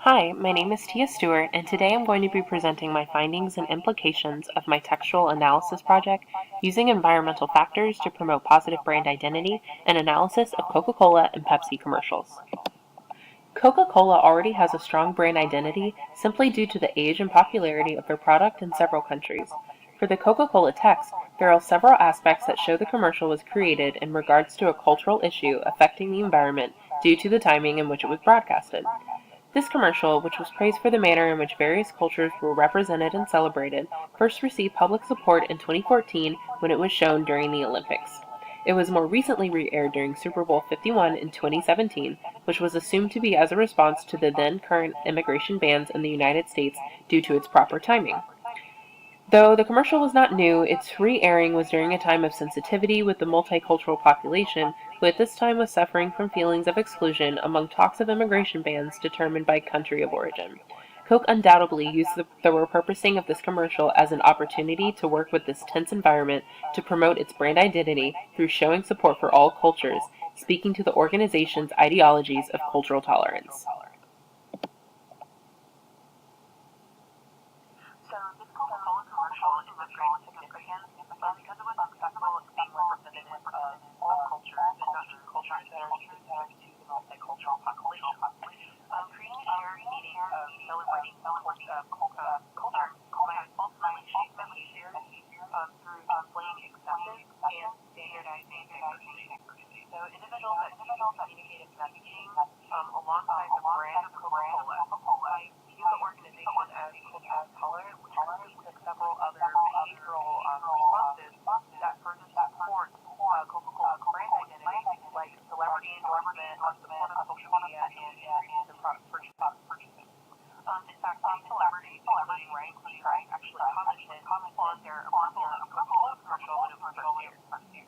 Hi, my name is TStewart, and today I'm going to be presenting my findings and implications of my textual analysis project using environmental factors to promote positive brand identity and analysis of Coca-Cola and Pepsi commercials. Coca-Cola already has a strong brand identity simply due to the age and popularity of their product in several countries. For the Coca-Cola text, there are several aspects that show the commercial was created in regards to a cultural issue affecting the environment due to the timing in which it was broadcasted. This commercial, which was praised for the manner in which various cultures were represented and celebrated, first received public support in 2014 when it was shown during the Olympics. It was more recently re-aired during Super Bowl 51 in 2017, which was assumed to be as a response to the then current immigration bans in the United States due to its proper timing. Though the commercial was not new, its re-airing was during a time of sensitivity with the multicultural population, who at this time was suffering from feelings of exclusion among talks of immigration bans determined by country of origin. Coke undoubtedly used the repurposing of this commercial as an opportunity to work with this tense environment to promote its brand identity through showing support for all cultures, speaking to the organization's ideologies of cultural tolerance. So this Coca-Cola commercial is of great significance because it was successful in being representative of all cultures and not just cultures that are specific to the multicultural population. Creating a shared meaning of celebrating culture might ultimately shape behavior through displaying acceptance and standardizing diversity. So individuals that communicative messaging alongside the brand of Coca-Cola might view the organization as culturally tolerant, which could lead to several other behavioral responses that further support Coca-Cola's brand identity, like celebrity endorsement on support of social media and increases in product purchases. In fact, some celebrities, including Ryan Seacrest, actually commented on their approval of Coca-Cola commercial when it was first aired.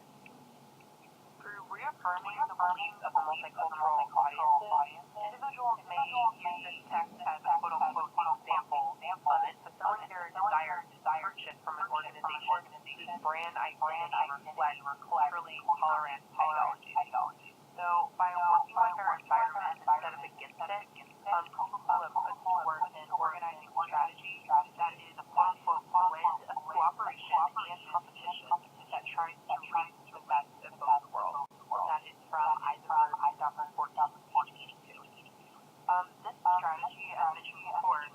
Through reaffirming the beliefs of the multicultural audiences, individuals may use this text as a quote-unquote example and fulfilling their desire to purchase from an organization whose brand identity reflects culturally tolerant ideologies. So by working with their environment instead of against it, Coca-Cola puts to work an organizing strategy that is a quote-unquote blend of cooperation and competition that tries to reach the best of both worlds. That is from Eisenberg 2014, page 82. This strategy, as mentioned before,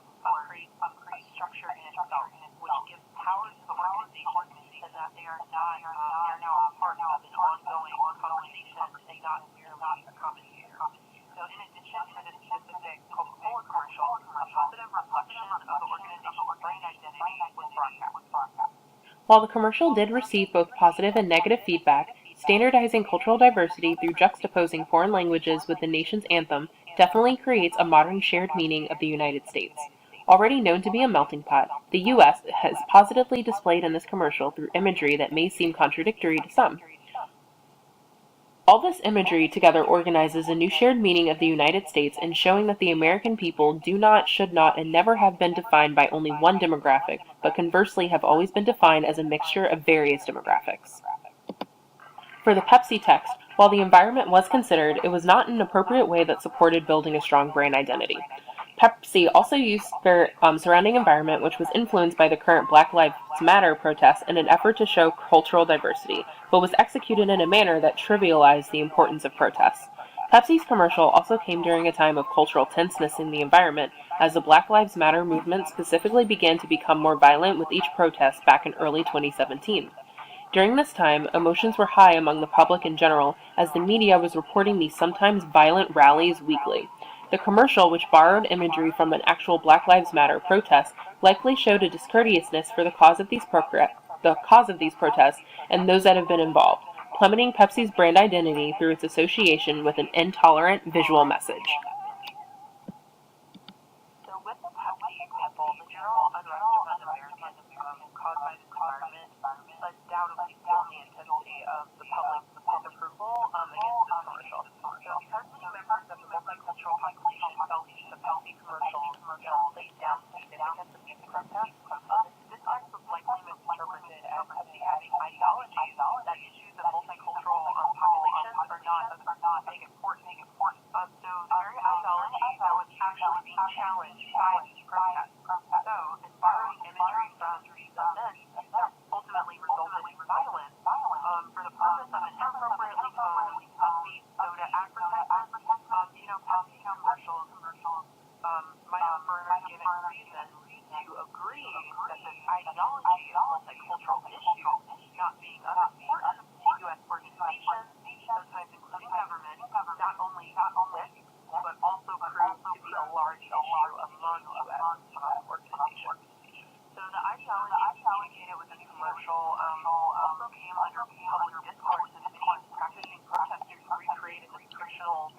creates a structure in itself, which gives power to the organization so that they are now a part of an ongoing conversation and not merely a commentator. So in addition to this specific Coca-Cola commercial, a positive reflection of the organization's brand identity was broadcast. While the commercial did receive both positive and negative feedback, standardizing cultural diversity through juxtaposing foreign languages with the nation's anthem definitely creates a modern shared meaning of the United States. Already known to be a melting pot, the U.S. has positively displayed in this commercial through imagery that may seem contradictory to some. All this imagery together organizes a new shared meaning of the United States in showing that the American people do not, should not, and never have been defined by only one demographic, but conversely have always been defined as a mixture of various demographics. For the Pepsi text, while the environment was considered, it was not an appropriate way that supported building a strong brand identity. Pepsi also used their surrounding environment, which was influenced by the current Black Lives Matter protests, in an effort to show cultural diversity, but was executed in a manner that trivialized the importance of protests. Pepsi's commercial also came during a time of cultural tenseness in the environment, as the Black Lives Matter movement specifically began to become more violent with each protest back in early 2017. During this time, emotions were high among the public in general, as the media was reporting these sometimes violent rallies weekly. The commercial, which borrowed imagery from an actual Black Lives Matter protest, likely showed a discourteousness for the cause of these protests and those that have been involved, plummeting Pepsi's brand identity through its association with an intolerant visual message. So with the Pepsi example, the general unrest among Americans caused by this environment undoubtedly fueled the intensity of the public's disapproval against this commercial. So because many members of the multicultural population felt the Pepsi commercial laid down significance of these protests, this text was likely misinterpreted as Pepsi having ideologies that issues of multicultural populations are not big important. So the very challenged by these protests. So, in borrowing imagery from events that ultimately resulted in violence, for the purpose of an inappropriately toned, upbeat soda advertisement, Pepsi commercials might have furnished given reason to agree that this ideology of multicultural issues not being of importance to U.S. organizations, sometimes including government, not only exists, but also proved to be a large issue among U.S. organizations. So the ideology communicated within the commercial also came under public discourse as many practicing protesters recreated this fictional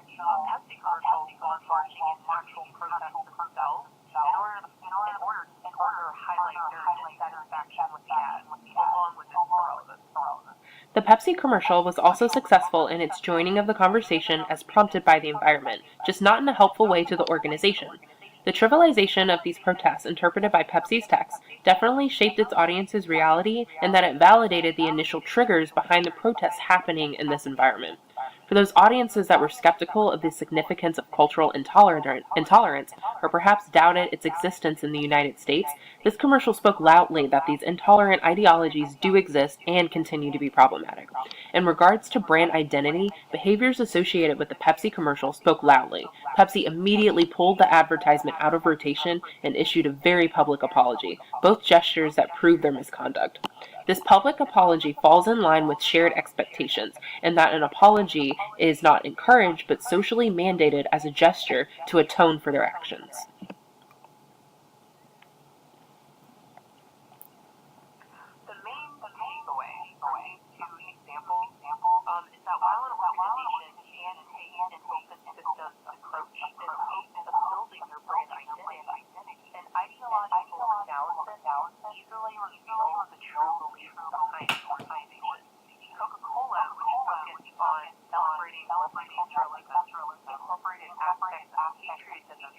Pepsi commercial while marching in actual protests themselves in order to highlight their dissatisfaction with the ad, along with its irrelevance. The Pepsi commercial was also successful in its joining of the conversation as prompted by the environment, just not in a helpful way to the organization. The trivialization of these protests interpreted by Pepsi's text definitely shaped its audience's reality in that it validated the initial triggers behind the protests happening in this environment. For those audiences that were skeptical of the significance of cultural intolerance, or perhaps doubted its existence in the United States, this commercial spoke loudly that these intolerant ideologies do exist and continue to be problematic. In regards to brand identity, behaviors associated with the Pepsi commercial spoke loudly. Pepsi immediately pulled the advertisement out of rotation and issued a very public apology, both gestures that prove their misconduct. This public apology falls in line with shared expectations, in that an apology is not encouraged but socially mandated as a gesture to atone for their actions. The main takeaway from these two examples is that while an organization can take an open systems approach in hopes of building their brand identity, an ideological analysis easily reveals the true beliefs behind the organization. Coca-Cola, which focused on celebrating multiculturalism, incorporated aspects of patriotism,